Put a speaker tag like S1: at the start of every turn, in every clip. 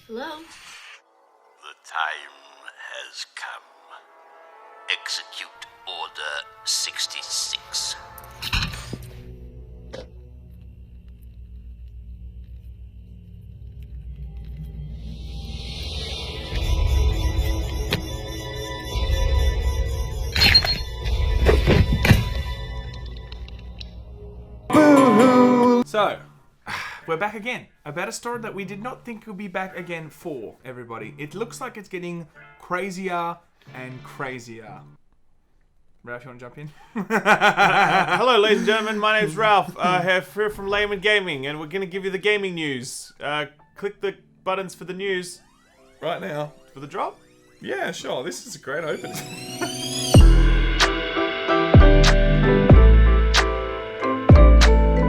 S1: Hello?
S2: The time has come. Execute Order 66.
S3: So, we're back again. About a story that we did not think would be back again for, everybody. It looks like it's getting crazier and crazier. Ralph, you want to jump in?
S4: Hello, ladies and gentlemen. My name's Ralph. Here from Laymen Gaming, and we're going to give you the gaming news. Click the buttons for the news.
S3: Right now.
S4: For the drop?
S3: Yeah, sure. This is a great opening.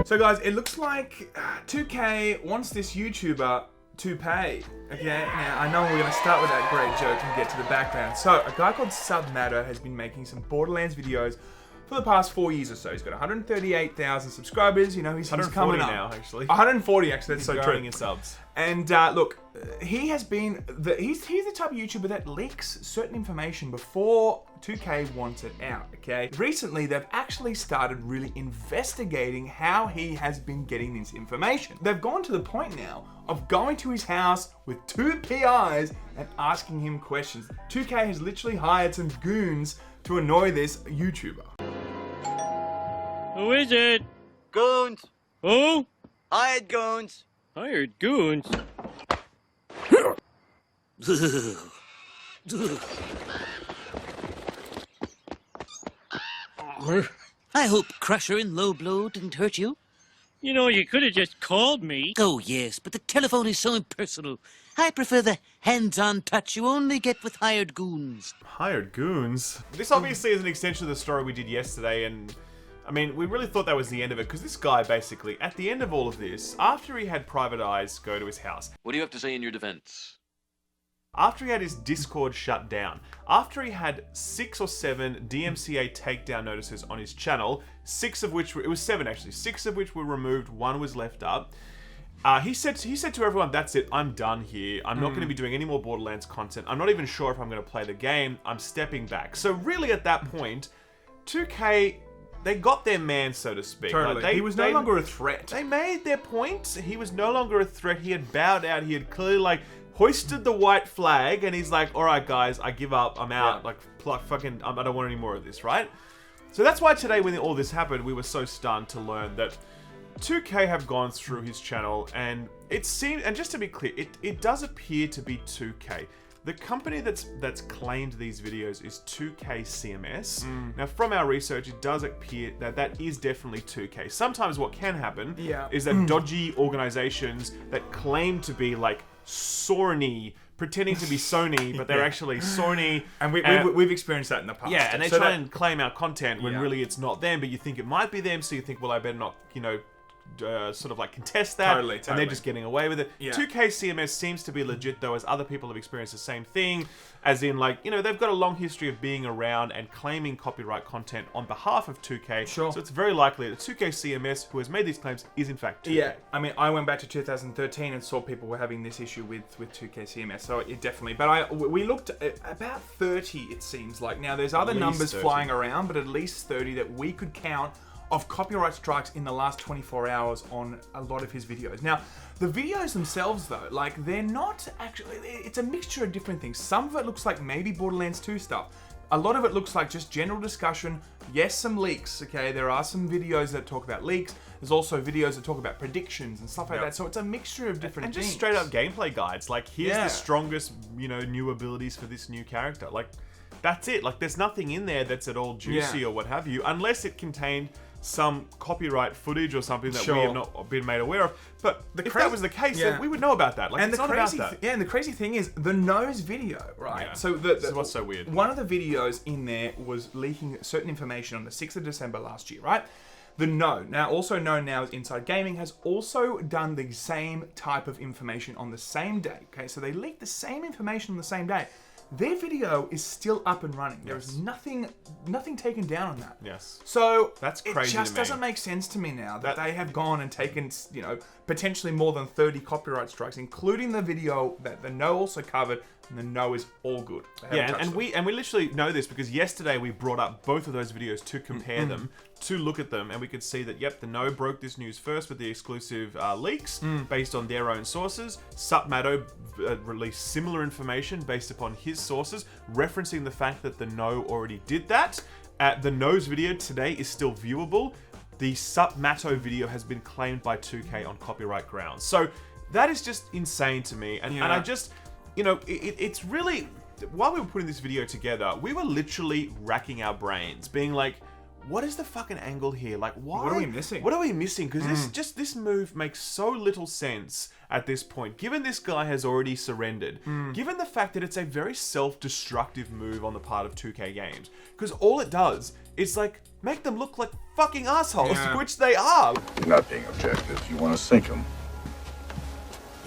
S3: So guys, it looks like 2K wants this YouTuber to pay. Okay, now I know we're going to start with that great joke and get to the background. So, a guy called SupMatto has been making some Borderlands videos for the past 4 years or so. He's got 138,000 subscribers. You know, he's coming up.
S4: now, actually.
S3: 140 actually, that's so true.
S4: In subs.
S3: And look, he has been, he's the type of YouTuber that leaks certain information before 2K wants it out, okay? Recently, they've actually started really investigating how he has been getting this information. They've gone to the point now of going to his house with 2 PIs and asking him questions. 2K has literally hired some goons to annoy this YouTuber.
S5: Who is it?
S6: Goons!
S5: Who?
S6: Hired goons!
S5: Hired goons?
S7: I hope Crusher and Low Blow didn't hurt you.
S5: You know, you could have just called me.
S7: Oh, yes, but the telephone is so impersonal. I prefer the hands-on touch you only get with hired goons.
S4: Hired goons? This obviously is an extension of the story we did yesterday, and I mean, we really thought that was the end of it, because this guy basically, at the end of all of this, after he had private eyes go to his house,
S8: What do you have to say in your defense?
S4: after he had his Discord shut down, after he had 6 or 7 DMCA takedown notices on his channel, 6 of which were, it was 7 actually, 6 of which were removed, 1 was left up. He said to everyone, that's it, I'm done here. I'm not going to be doing any more Borderlands content. I'm not even sure if I'm going to play the game. I'm stepping back. So really at that point, 2K, they got their man, so to speak.
S3: Totally.
S4: Like,
S3: he was no longer a threat.
S4: They made their point. He was no longer a threat. He had bowed out. He had clearly, like, hoisted the white flag, and he's like, all right, guys, I give up. I'm out.
S3: Yeah.
S4: Like, fucking, I don't want any more of this, right? So that's why today, when all this happened, we were so stunned to learn that 2K have gone through his channel, and it seems, and just to be clear, it does appear to be 2K. The company that's claimed these videos is 2K CMS. Now, from our research, it does appear that that is definitely 2K. Sometimes what can happen is that dodgy organizations that claim to be like Sony, pretending to be Sony, but they're actually Sony.
S3: And we've experienced that in the past.
S4: Yeah, and they
S3: So
S4: try
S3: that-
S4: and claim our content when really it's not them, but you think it might be them, so you think, well, I better not, you know, sort of like contest that,
S3: Totally.
S4: and they're just getting away with it.
S3: Yeah.
S4: 2K CMS seems to be legit though, as other people have experienced the same thing, as in like, you know, they've got a long history of being around and claiming copyright content on behalf of 2K.
S3: Sure.
S4: So it's very likely that 2K CMS, who has made these claims, is in fact 2K.
S3: Yeah, I mean, I went back to 2013 and saw people were having this issue with 2K CMS, so it definitely. But we looked at about 30, it seems like. Now, there's other
S4: least
S3: numbers
S4: 30.
S3: flying around, but at least 30 that we could count of copyright strikes in the last 24 hours on a lot of his videos. Now, the videos themselves, though, like, they're not actually, it's a mixture of different things. Some of it looks like maybe Borderlands 2 stuff. A lot of it looks like just general discussion. Yes, some leaks, okay? There are some videos that talk about leaks. There's also videos that talk about predictions and stuff like that. So it's a mixture of different
S4: and
S3: things.
S4: just straight up gameplay guides. Like, here's the strongest, you know, new abilities for this new character. Like, that's it. Like, there's nothing in there that's at all juicy or what have you, unless it contained some copyright footage or something that we have not been made aware of. But if that was the case, then we would know about that. Like,
S3: and
S4: it's
S3: the
S4: not
S3: crazy
S4: about that.
S3: and the crazy thing is the nose video, right?
S4: Yeah.
S3: So
S4: This is what's so weird.
S3: One of the videos in there was leaking certain information on the 6th of December last year, right? The No, now also known now as Inside Gaming, has also done the same type of information on the same day. Okay, so they leaked the same information on the same day. their video is still up and running. There is nothing taken down on that.
S4: Yes.
S3: So
S4: That's
S3: it
S4: crazy
S3: just
S4: to me.
S3: doesn't make sense to me now that they have gone and taken, potentially more than 30 copyright strikes, including the video that the No also covered, and the No is all good.
S4: Yeah, and we literally know this because yesterday we brought up both of those videos to compare them, to look at them, and we could see that, yep, the No broke this news first with the exclusive leaks based on their own sources. SupMatto released similar information based upon his sources, referencing the fact that the No already did that. The No's video today is still viewable. The SupMatto video has been claimed by 2K on copyright grounds. So that is just insane to me, and I just... it's really, while we were putting this video together, we were literally racking our brains, being like, what is the fucking angle here? Like, why?
S3: What are we missing?
S4: What are we missing? Because this move makes so little sense at this point, given this guy has already surrendered, given the fact that it's a very self-destructive move on the part of 2K Games. Because all it does is, like, make them look like fucking assholes, which they are.
S1: You're not being objective. You want to sink him.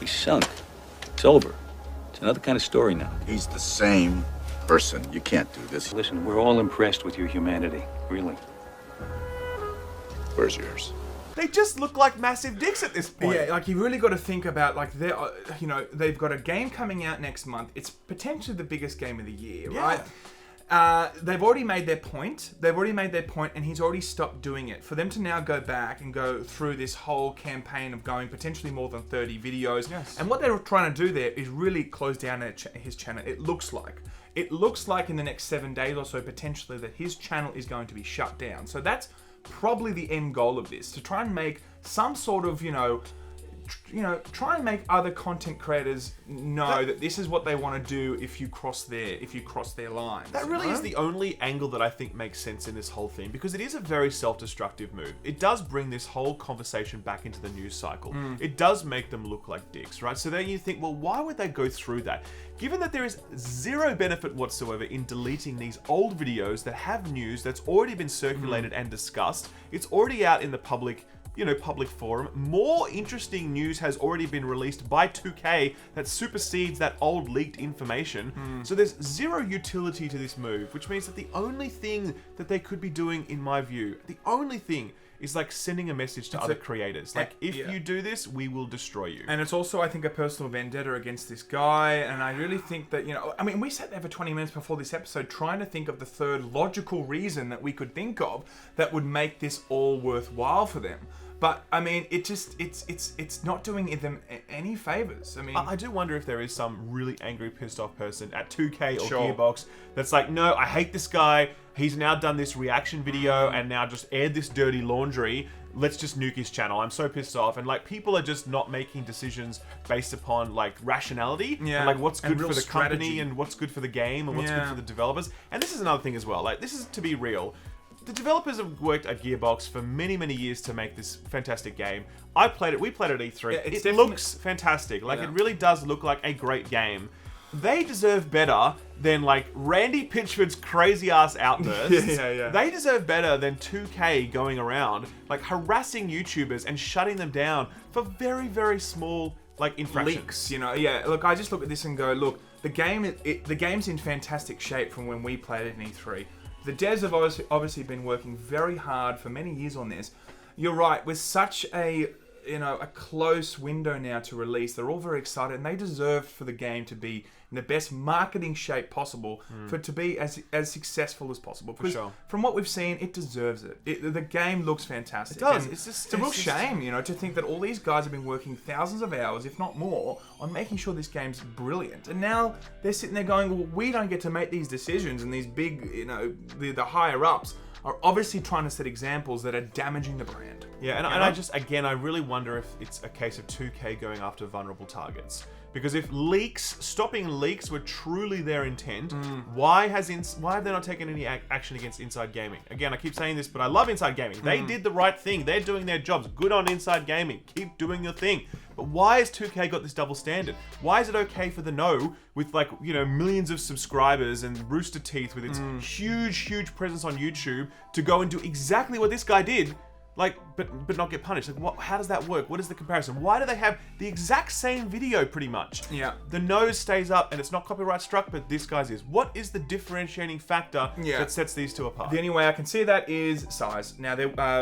S9: He's sunk. It's over. It's another kind of story now.
S1: He's the same person. You can't do this.
S9: Listen, we're all impressed with your humanity. Really.
S1: Where's yours?
S4: They just look like massive dicks at this point.
S3: Yeah, like you really got to think about like they've got a game coming out next month. It's potentially the biggest game of the year, right? They've already made their point. And he's already stopped doing it. For them to now go back and go through this whole campaign of going potentially more than 30 videos.
S4: Yes.
S3: And what they're trying to do there is really close down his channel. It looks like in the next 7 days or so, potentially, that his channel is going to be shut down. So that's probably the end goal of this, to try and make some sort of, try and make other content creators know that this is what they want to do if you cross their lines.
S4: That really is the only angle that I think makes sense in this whole thing, because it is a very self-destructive move. It does bring this whole conversation back into the news cycle. It does make them look like dicks, right? So then you think, well, why would they go through that? Given that there is zero benefit whatsoever in deleting these old videos that have news that's already been circulated and discussed, it's already out in the public forum. More interesting news has already been released by 2K that supersedes that old leaked information. So there's zero utility to this move, which means that the only thing that they could be doing, in my view, the only thing is like sending a message to other creators. Like, if you do this, we will destroy you.
S3: And it's also, I think, a personal vendetta against this guy. And I really think that, we sat there for 20 minutes before this episode trying to think of the third logical reason that we could think of that would make this all worthwhile for them. But I mean, it's not doing them any favors. I mean,
S4: I do wonder if there is some really angry, pissed off person at 2K or Gearbox that's like, no, I hate this guy. He's now done this reaction video and now just aired this dirty laundry. Let's just nuke his channel. I'm so pissed off. And like, people are just not making decisions based upon like rationality and like what's good for the company and what's good for the game and what's good for the developers. And this is another thing as well. Like, this is to be real. The developers have worked at Gearbox for many, many years to make this fantastic game. We played it at E3.
S3: Yeah,
S4: it looks fantastic. Like, it really does look like a great game. They deserve better than, like, Randy Pitchford's crazy-ass outbursts. They deserve better than 2K going around, like, harassing YouTubers and shutting them down for very, very small, like, infractions.
S3: Leaks, Look, I just look at this and go, look, the game's in fantastic shape from when we played it in E3. The devs have obviously been working very hard for many years on this. You're right, with such a close window now to release, they're all very excited, and they deserve for the game to be in the best marketing shape possible, for it to be as successful as possible.
S4: For sure.
S3: From what we've seen, it deserves it. The game looks fantastic.
S4: It does.
S3: And
S4: it's
S3: a real shame, to think that all these guys have been working thousands of hours, if not more, on making sure this game's brilliant. And now they're sitting there going, well, we don't get to make these decisions, and these big, the higher ups are obviously trying to set examples that are damaging the brand.
S4: Yeah, and I just, again, I really wonder if it's a case of 2K going after vulnerable targets. Because if stopping leaks were truly their intent, why have they not taken any action against Inside Gaming? Again, I keep saying this, but I love Inside Gaming. They did the right thing. They're doing their jobs. Good on Inside Gaming. Keep doing your thing. But why has 2K got this double standard? Why is it okay for the No, with like, millions of subscribers and Rooster Teeth with its huge, huge presence on YouTube, to go and do exactly what this guy did, Like, but not get punished. Like, what? How does that work? What is the comparison? Why do they have the exact same video, pretty much?
S3: Yeah.
S4: The nose stays up, and it's not copyright struck, but this guy's is. What is the differentiating factor that sets these two apart?
S3: The only way I can see that is size. Now,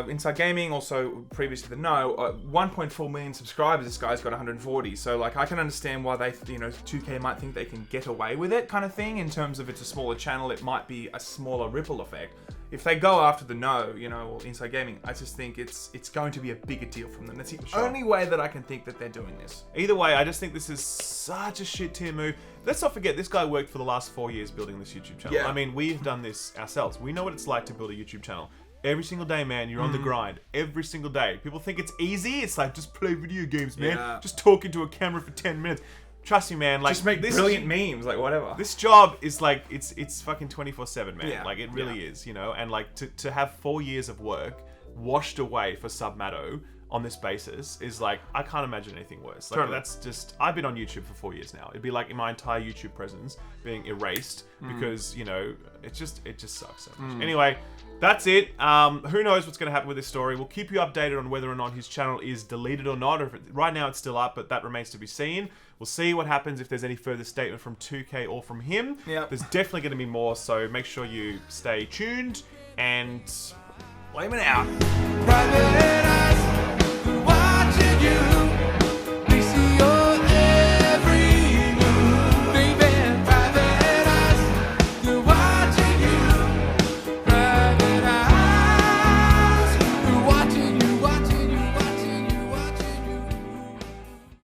S3: Inside Gaming, also previous to the 1.4 million subscribers. This guy's got 140. So, like, I can understand why they, 2K might think they can get away with it, kind of thing. In terms of it's a smaller channel, it might be a smaller ripple effect. If they go after the or Inside Gaming, I just think it's going to be a bigger deal from them. That's the only way that I can think that they're doing this.
S4: Either way, I just think this is such a shit tier move. Let's not forget, this guy worked for the last 4 years building this YouTube channel.
S3: Yeah.
S4: I mean, we've done this ourselves. We know what it's like to build a YouTube channel. Every single day, man, you're on the grind. Every single day. People think it's easy. It's like, just play video games, man.
S3: Yeah.
S4: Just talk into a camera for 10 minutes. Trust me, man. Like,
S3: just make
S4: this
S3: brilliant memes, like whatever.
S4: This job is like, it's fucking 24/7, man.
S3: Yeah.
S4: Like, it really is, and like to have 4 years of work washed away for SupMatto on this basis is like, I can't imagine anything worse. Like,
S3: Totally.
S4: that's just, I've been on YouTube for 4 years now. It'd be like my entire YouTube presence being erased because, it just sucks so much. Anyway, that's it. Who knows what's going to happen with this story. We'll keep you updated on whether or not his channel is deleted or not. Or if right now it's still up, but that remains to be seen. We'll see what happens if there's any further statement from 2K or from him.
S3: Yep.
S4: There's definitely going to be more, so make sure you stay tuned and
S3: Laymen out.